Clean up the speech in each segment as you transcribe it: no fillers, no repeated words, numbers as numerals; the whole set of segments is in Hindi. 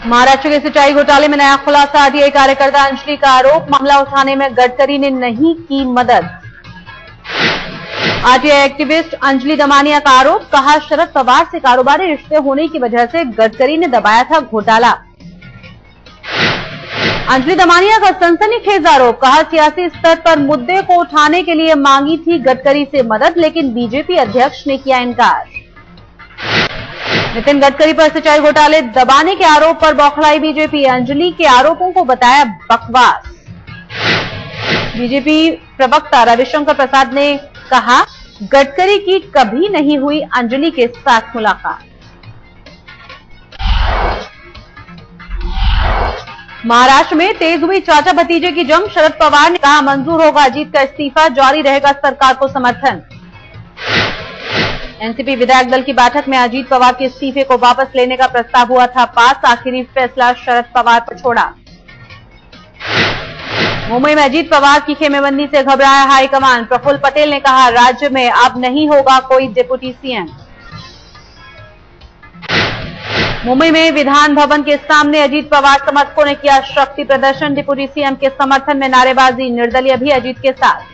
महाराष्ट्र के सिंचाई घोटाले में नया खुलासा। आरटीआई कार्यकर्ता अंजलि का आरोप, मामला उठाने में गडकरी ने नहीं की मदद। आरटीआई एक्टिविस्ट अंजलि दमानिया का आरोप, कहा शरद पवार से कारोबारी रिश्ते होने की वजह से गडकरी ने दबाया था घोटाला। अंजलि दमानिया का सनसनीखेज आरोप, कहा सियासी स्तर पर मुद्दे को उठाने के लिए मांगी थी गडकरी से मदद, लेकिन बीजेपी अध्यक्ष ने किया इनकार। नितिन गडकरी पर सिंचाई घोटाले दबाने के आरोप पर बौखलाई बीजेपी, अंजलि के आरोपों को बताया बकवास। बीजेपी प्रवक्ता रविशंकर प्रसाद ने कहा, गडकरी की कभी नहीं हुई अंजलि के साथ मुलाकात। महाराष्ट्र में तेज हुई चाचा भतीजे की जंग, शरद पवार ने कहा मंजूर होगा अजीत का इस्तीफा, जारी रहेगा सरकार को समर्थन। एनसीपी विधायक दल की बैठक में अजीत पवार के इस्तीफे को वापस लेने का प्रस्ताव हुआ था पास, आखिरी फैसला शरद पवार पर छोड़ा। मुंबई में अजीत पवार की खेमेबंदी से घबराया हाईकमान, प्रफुल्ल पटेल ने कहा राज्य में अब नहीं होगा कोई डिप्टी सीएम। मुंबई में विधान भवन के सामने अजीत पवार समर्थकों ने किया शक्ति प्रदर्शन, डिप्टी सीएम के समर्थन में नारेबाजी, निर्दलीय भी अजीत के साथ।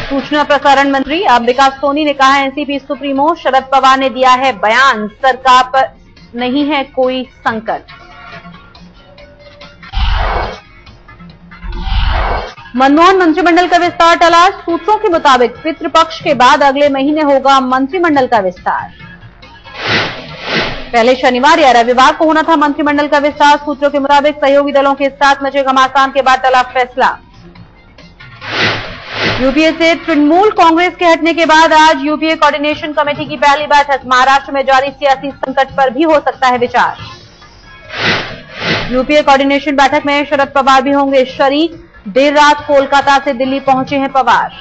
सूचना प्रसारण मंत्री अंबिका सोनी ने कहा एनसीपी सुप्रीमो शरद पवार ने दिया है बयान, सरकार पर नहीं है कोई संकट। मनमोहन मंत्रिमंडल का विस्तार टला, सूत्रों के मुताबिक पितृपक्ष के बाद अगले महीने होगा मंत्रिमंडल का विस्तार। पहले शनिवार या रविवार को होना था मंत्रिमंडल का विस्तार, सूत्रों के मुताबिक सहयोगी दलों के साथ मचे घमासान के बाद टला फैसला। यूपीए से तृणमूल कांग्रेस के हटने के बाद आज यूपीए कोऑर्डिनेशन कमेटी की पहली बैठक, महाराष्ट्र में जारी सियासी संकट पर भी हो सकता है विचार। यूपीए कोऑर्डिनेशन बैठक में शरद पवार भी होंगे शरीक, देर रात कोलकाता से दिल्ली पहुंचे हैं पवार।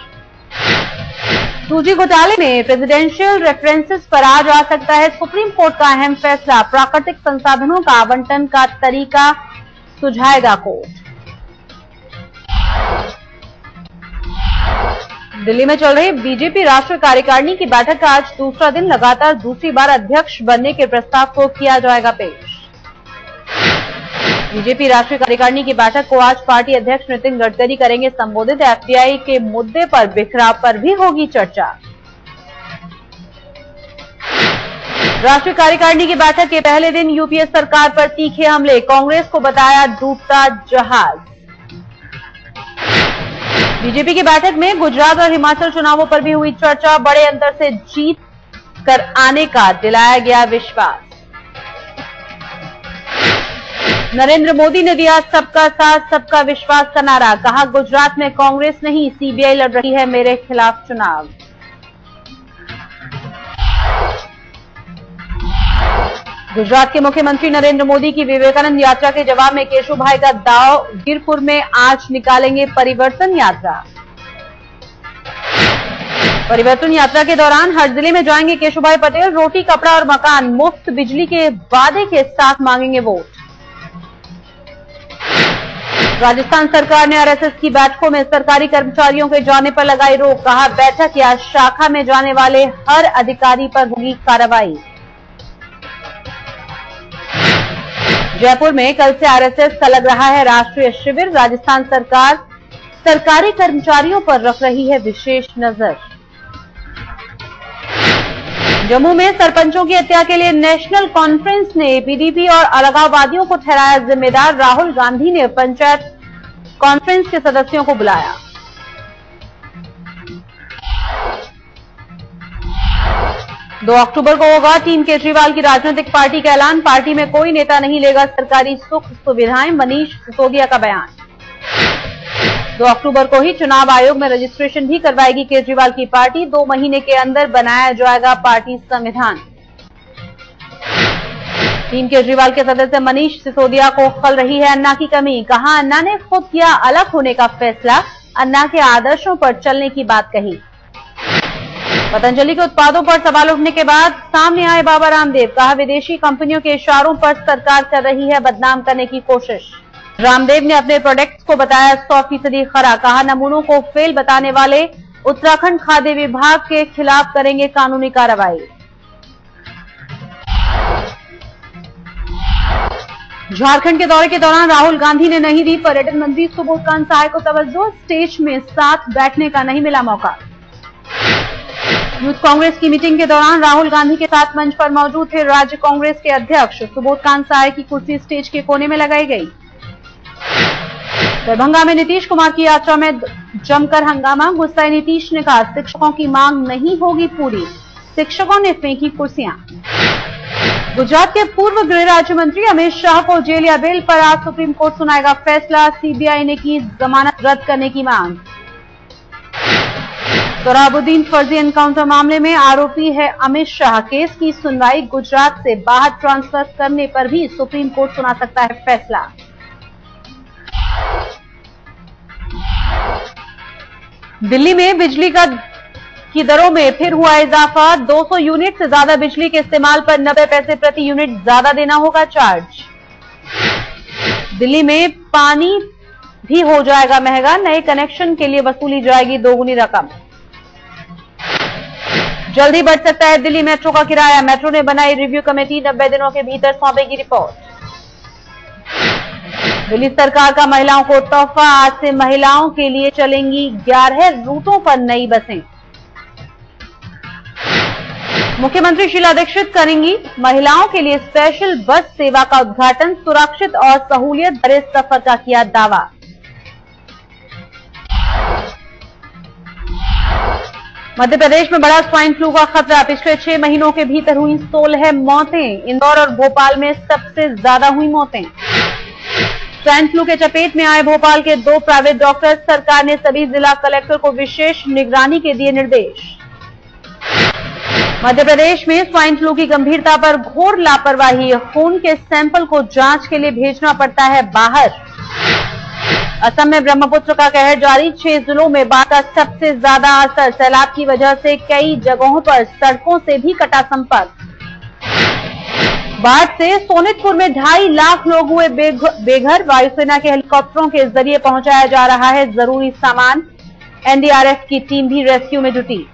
2G घोटाले में प्रेसिडेंशियल रेफरेंसेस पर आज आ सकता है सुप्रीम कोर्ट का अहम फैसला, प्राकृतिक संसाधनों का आवंटन का तरीका सुझाएगा कोर्ट। दिल्ली में चल रही बीजेपी राष्ट्रीय कार्यकारिणी की बैठक का आज दूसरा दिन, लगातार दूसरी बार अध्यक्ष बनने के प्रस्ताव को किया जाएगा पेश। बीजेपी राष्ट्रीय कार्यकारिणी की बैठक को आज पार्टी अध्यक्ष नितिन गडकरी करेंगे संबोधित। एफडीआई के मुद्दे पर बिखराव पर भी होगी चर्चा। राष्ट्रीय कार्यकारिणी की बैठक के पहले दिन यूपीए सरकार पर तीखे हमले, कांग्रेस को बताया डूबता जहाज। बीजेपी की बैठक में गुजरात और हिमाचल चुनावों पर भी हुई चर्चा, बड़े अंतर से जीत कर आने का दिलाया गया विश्वास। नरेंद्र मोदी ने दिया सबका साथ सबका विश्वास का नारा, कहा गुजरात में कांग्रेस नहीं सीबीआई लड़ रही है मेरे खिलाफ चुनाव। गुजरात के मुख्यमंत्री नरेंद्र मोदी की विवेकानंद यात्रा के जवाब में केशुभाई का दाव, गिरपुर में आज निकालेंगे परिवर्तन यात्रा। परिवर्तन यात्रा के दौरान हर जिले में जाएंगे केशुभाई पटेल, रोटी कपड़ा और मकान, मुफ्त बिजली के वादे के साथ मांगेंगे वोट। राजस्थान सरकार ने आरएसएस की बैठकों में सरकारी कर्मचारियों के जाने पर लगाई रोक, कहा बैठक या शाखा में जाने वाले हर अधिकारी पर होगी कार्रवाई। जयपुर में कल से आरएसएस का लग रहा है राष्ट्रीय शिविर, राजस्थान सरकार सरकारी कर्मचारियों पर रख रही है विशेष नजर। जम्मू में सरपंचों की हत्या के लिए नेशनल कॉन्फ्रेंस ने पीडीपी और अलगाववादियों को ठहराया जिम्मेदार, राहुल गांधी ने पंचायत कॉन्फ्रेंस के सदस्यों को बुलाया। दो अक्टूबर को होगा टीम केजरीवाल की राजनीतिक पार्टी का ऐलान, पार्टी में कोई नेता नहीं लेगा सरकारी सुख सुविधाएं, मनीष सिसोदिया का बयान। 2 अक्टूबर को ही चुनाव आयोग में रजिस्ट्रेशन भी करवाएगी केजरीवाल की पार्टी, 2 महीने के अंदर बनाया जाएगा पार्टी संविधान। टीम केजरीवाल के सदस्य मनीष सिसोदिया को खल रही है अन्ना की कमी, कहा अन्ना ने खुद किया अलग होने का फैसला, अन्ना के आदर्शों पर चलने की बात कही। पतंजलि के उत्पादों पर सवाल उठने के बाद सामने आए बाबा रामदेव, कहा विदेशी कंपनियों के इशारों पर सरकार कर रही है बदनाम करने की कोशिश। रामदेव ने अपने प्रोडक्ट्स को बताया 100% खरा, कहा नमूनों को फेल बताने वाले उत्तराखंड खाद्य विभाग के खिलाफ करेंगे कानूनी कार्रवाई। झारखंड के दौरे के दौरान राहुल गांधी ने नहीं दी पर्यटन मंत्री सुबोधकांत सहाय को तवज्जो, स्टेज में साथ बैठने का नहीं मिला मौका। यूथ कांग्रेस की मीटिंग के दौरान राहुल गांधी के साथ मंच पर मौजूद थे राज्य कांग्रेस के अध्यक्ष सुबोधकांत सहाय की कुर्सी स्टेज के कोने में लगाई गई। दरभंगा में नीतीश कुमार की यात्रा में जमकर हंगामा, गुस्साए नीतीश ने कहा शिक्षकों की मांग नहीं होगी पूरी, शिक्षकों ने फेंकी कुर्सियां। गुजरात के पूर्व गृह राज्य मंत्री अमित शाह को जेल या बेल पर आज सुप्रीम कोर्ट सुनाएगा फैसला, सीबीआई ने की जमानत रद्द करने की मांग। सोहराबुद्दीन फर्जी एनकाउंटर मामले में आरोपी है अमित शाह, केस की सुनवाई गुजरात से बाहर ट्रांसफर करने पर भी सुप्रीम कोर्ट सुना सकता है फैसला। दिल्ली में बिजली की दरों में फिर हुआ इजाफा, 200 यूनिट से ज्यादा बिजली के इस्तेमाल पर 90 पैसे प्रति यूनिट ज्यादा देना होगा चार्ज। दिल्ली में पानी भी हो जाएगा महंगा, नए कनेक्शन के लिए वसूली जाएगी दोगुनी रकम। जल्दी बढ़ सकता है दिल्ली मेट्रो का किराया, मेट्रो ने बनाई रिव्यू कमेटी, 90 दिनों के भीतर सौंपेगी रिपोर्ट। दिल्ली सरकार का महिलाओं को तोहफा, आज से महिलाओं के लिए चलेंगी 11 रूटों पर नई बसें। मुख्यमंत्री शीला दीक्षित करेंगी महिलाओं के लिए स्पेशल बस सेवा का उद्घाटन, सुरक्षित और सहूलियत भरे सफर का किया दावा। मध्य प्रदेश में बढ़ा स्वाइन फ्लू का खतरा, पिछले 6 महीनों के भीतर हुई 16 मौतें, इंदौर और भोपाल में सबसे ज्यादा हुई मौतें। स्वाइन फ्लू के चपेट में आए भोपाल के 2 प्राइवेट डॉक्टर, सरकार ने सभी जिला कलेक्टर को विशेष निगरानी के दिए निर्देश। मध्य प्रदेश में स्वाइन फ्लू की गंभीरता पर घोर लापरवाही, खून के सैंपल को जांच के लिए भेजना पड़ता है बाहर। असम में ब्रह्मपुत्र का कहर जारी, 6 जिलों में बाढ़ का सबसे ज्यादा असर, सैलाब की वजह से कई जगहों पर सड़कों से भी कटा संपर्क। बाढ़ से सोनितपुर में 2.5 लाख लोग हुए बेघर, वायुसेना के हेलीकॉप्टरों के जरिए पहुंचाया जा रहा है जरूरी सामान, एनडीआरएफ की टीम भी रेस्क्यू में जुटी।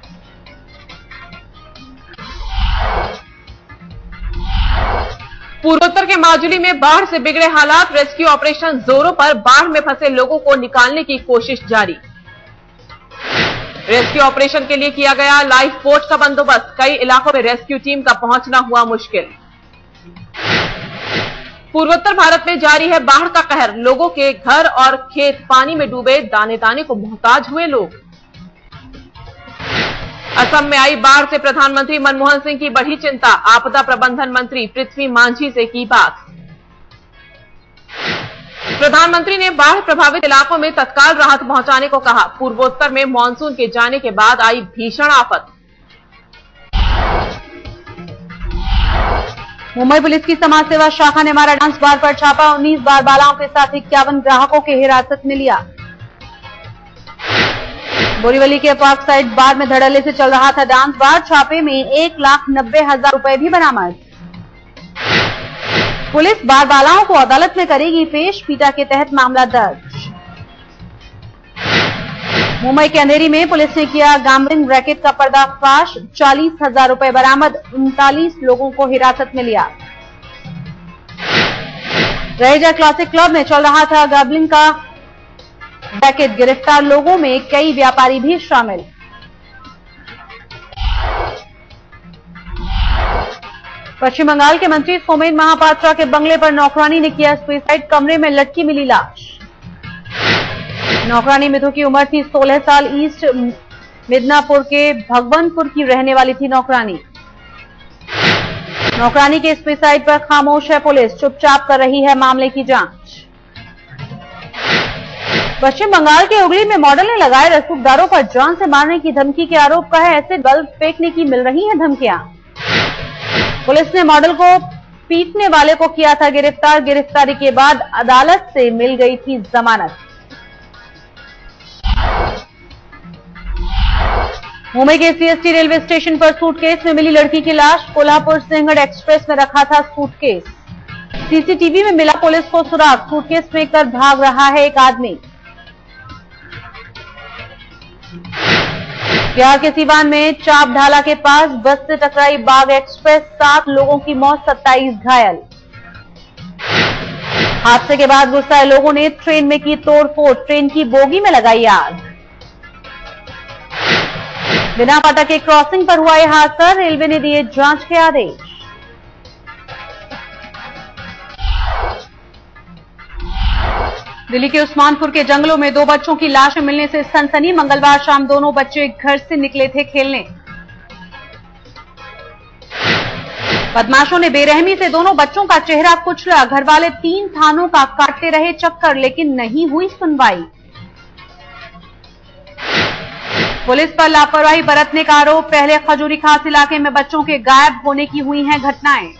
पूर्वोत्तर के माजुली में बाढ़ से बिगड़े हालात, रेस्क्यू ऑपरेशन जोरों पर, बाढ़ में फंसे लोगों को निकालने की कोशिश जारी। रेस्क्यू ऑपरेशन के लिए किया गया लाइफ बोट का बंदोबस्त, कई इलाकों में रेस्क्यू टीम का पहुंचना हुआ मुश्किल। पूर्वोत्तर भारत में जारी है बाढ़ का कहर, लोगों के घर और खेत पानी में डूबे, दाने दाने को मोहताज हुए लोग। असम में आई बाढ़ से प्रधानमंत्री मनमोहन सिंह की बढ़ी चिंता, आपदा प्रबंधन मंत्री पृथ्वी मांझी से की बात। प्रधानमंत्री ने बाढ़ प्रभावित इलाकों में तत्काल राहत पहुंचाने को कहा, पूर्वोत्तर में मानसून के जाने के बाद आई भीषण आफत। मुंबई पुलिस की समाज सेवा शाखा ने मारा डांस बार पर छापा, 19 बार बालाओं के साथ 51 ग्राहकों के हिरासत में लिया। बोरीवली के पार्क साइड बार में धड़ल्ले से चल रहा था डांस बार, छापे में 1,90,000 रुपए भी बरामद। पुलिस बार बालाओं को अदालत में करेगी पेश, पीटा के तहत मामला दर्ज। मुंबई के अंधेरी में पुलिस ने किया गैम्बलिंग रैकेट का पर्दाफाश, 40,000 रुपए बरामद, 39 लोगों को हिरासत में लिया। रहेजा क्लासिक क्लब में चल रहा था गैम्बलिंग का रैकेट, गिरफ्तार लोगों में कई व्यापारी भी शामिल। पश्चिम बंगाल के मंत्री सोमेन महापात्रा के बंगले पर नौकरानी ने किया सुसाइड, कमरे में लटकी मिली लाश। नौकरानी मिथु की उम्र थी 16 साल, ईस्ट मिदनापुर के भगवनपुर की रहने वाली थी नौकरानी। नौकरानी के सुसाइड पर खामोश है पुलिस, चुपचाप कर रही है मामले की जांच। पश्चिम बंगाल के हुगली में मॉडल ने लगाए रसूखदारों पर जान से मारने की धमकी के आरोप का है, ऐसे गल्फ फेंकने की मिल रही हैं धमकियां। पुलिस ने मॉडल को पीटने वाले को किया था गिरफ्तार, गिरफ्तारी के बाद अदालत से मिल गई थी जमानत। मुंबई के सीएसटी रेलवे स्टेशन पर सूटकेस में मिली लड़की की लाश, कोल्हापुर सिंहगढ़ एक्सप्रेस में रखा था सूटकेस। सीसीटीवी में मिला पुलिस को सुराग, सूटकेस फेंककर भाग रहा है एक आदमी। बिहार के सीवान में चाप ढाला के पास बस से टकराई बाग एक्सप्रेस, 7 लोगों की मौत, 27 घायल। हादसे के बाद गुस्साए लोगों ने ट्रेन में की तोड़फोड़, ट्रेन की बोगी में लगाई आग। बिना फाटक के क्रॉसिंग पर हुआ यह हादसा, रेलवे ने दिए जांच के आदेश। दिल्ली के उस्मानपुर के जंगलों में 2 बच्चों की लाशें मिलने से सनसनी। मंगलवार शाम दोनों बच्चे घर से निकले थे खेलने। बदमाशों ने बेरहमी से दोनों बच्चों का चेहरा कुचला। घर वाले 3 थानों का काटते रहे चक्कर, लेकिन नहीं हुई सुनवाई। पुलिस पर लापरवाही बरतने का आरोप। पहले खजूरी खास इलाके में बच्चों के गायब होने की हुई हैं घटनाएं।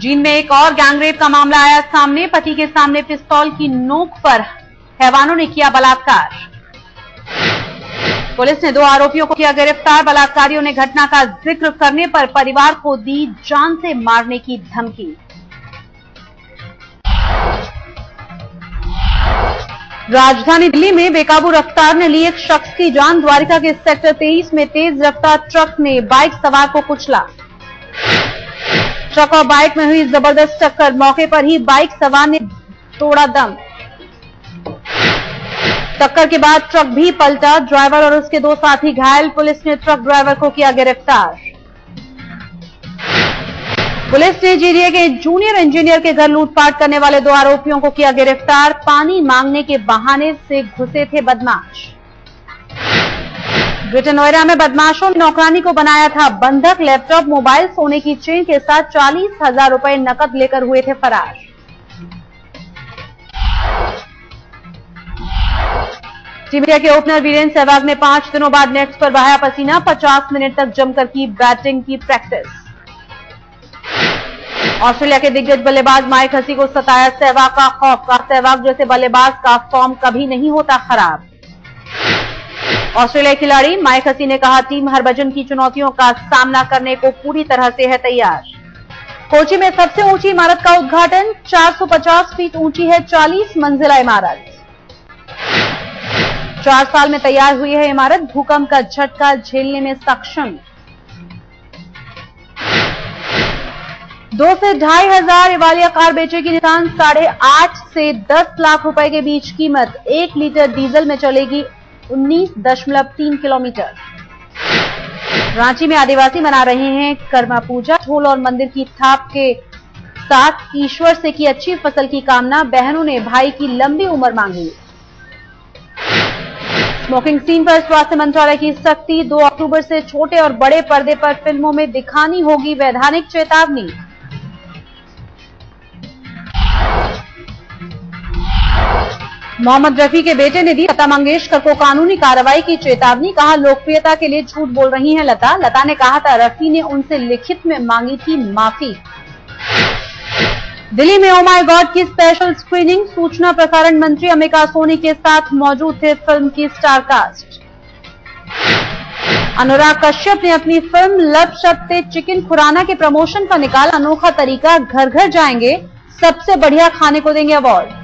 जींद में एक और गैंगरेप का मामला आया सामने। पति के सामने पिस्तौल की नोक पर हैवानों ने किया बलात्कार। पुलिस ने 2 आरोपियों को किया गिरफ्तार। बलात्कारियों ने घटना का जिक्र करने पर परिवार को दी जान से मारने की धमकी। राजधानी दिल्ली में बेकाबू रफ्तार ने ली एक शख्स की जान। द्वारिका के सेक्टर 23 में तेज रफ्तार ट्रक ने बाइक सवार को कुचला। ट्रक और बाइक में हुई जबरदस्त टक्कर। मौके पर ही बाइक सवार ने तोड़ा दम। टक्कर के बाद ट्रक भी पलटा। ड्राइवर और उसके 2 साथी घायल। पुलिस ने ट्रक ड्राइवर को किया गिरफ्तार। पुलिस ने जीडीए के जूनियर इंजीनियर के घर लूटपाट करने वाले 2 आरोपियों को किया गिरफ्तार। पानी मांगने के बहाने से घुसे थे बदमाश। ग्रेटर नोएडा में बदमाशों ने नौकरानी को बनाया था बंधक। लैपटॉप, मोबाइल, सोने की चेन के साथ 40,000 रुपए नकद लेकर हुए थे फरार। टीम इंडिया के ओपनर वीरेंद्र सहवाग ने 5 दिनों बाद नेट्स पर बहाया पसीना। 50 मिनट तक जमकर की बैटिंग की प्रैक्टिस। ऑस्ट्रेलिया के दिग्गज बल्लेबाज माइक हसी को सताया सहवाग का खौफ। सहवाग जैसे बल्लेबाज का फॉर्म कभी नहीं होता खराब। ऑस्ट्रेलियाई खिलाड़ी माइक हसी ने कहा, टीम हरभजन की चुनौतियों का सामना करने को पूरी तरह से है तैयार। कोची में सबसे ऊंची इमारत का उद्घाटन। 450 फीट ऊंची है 40 मंजिला इमारत। 4 साल में तैयार हुई है इमारत। भूकंप का झटका झेलने में सक्षम। 2 से 2,500 एवालिया कार बेचेगी निसान। 8.5 से 10 लाख रुपए के बीच कीमत। 1 लीटर डीजल में चलेगी 19.3 किलोमीटर। रांची में आदिवासी मना रहे हैं कर्मा पूजा। ढोल और मंदिर की थाप के साथ ईश्वर से की अच्छी फसल की कामना। बहनों ने भाई की लंबी उम्र मांगी। स्मोकिंग सीन पर स्वास्थ्य मंत्रालय की सख्ती। 2 अक्टूबर से छोटे और बड़े पर्दे पर फिल्मों में दिखानी होगी वैधानिक चेतावनी। मोहम्मद रफी के बेटे ने दी लता मंगेशकर को कानूनी कार्रवाई की चेतावनी। कहा, लोकप्रियता के लिए झूठ बोल रही हैं लता। लता ने कहा था रफी ने उनसे लिखित में मांगी थी माफी। दिल्ली में ओ माय गॉड की स्पेशल स्क्रीनिंग। सूचना प्रसारण मंत्री अमिका सोनी के साथ मौजूद थे फिल्म की स्टार कास्ट। अनुराग कश्यप ने अपनी फिल्म लब शब्द से चिकन खुराना के प्रमोशन का निकाला अनोखा तरीका। घर घर जाएंगे, सबसे बढ़िया खाने को देंगे अवार्ड।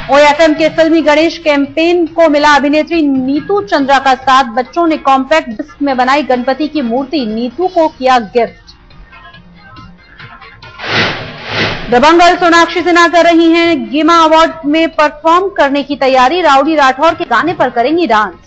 ओएफएम के फिल्मी गणेश कैंपेन को मिला अभिनेत्री नीतू चंद्रा का साथ। बच्चों ने कॉम्पैक्ट डिस्क में बनाई गणपति की मूर्ति। नीतू को किया गिफ्ट। दबंग गर्ल सोनाक्षी सिन्हा कर रही हैं गिमा अवार्ड में परफॉर्म करने की तैयारी। राउडी राठौर के गाने पर करेंगी डांस।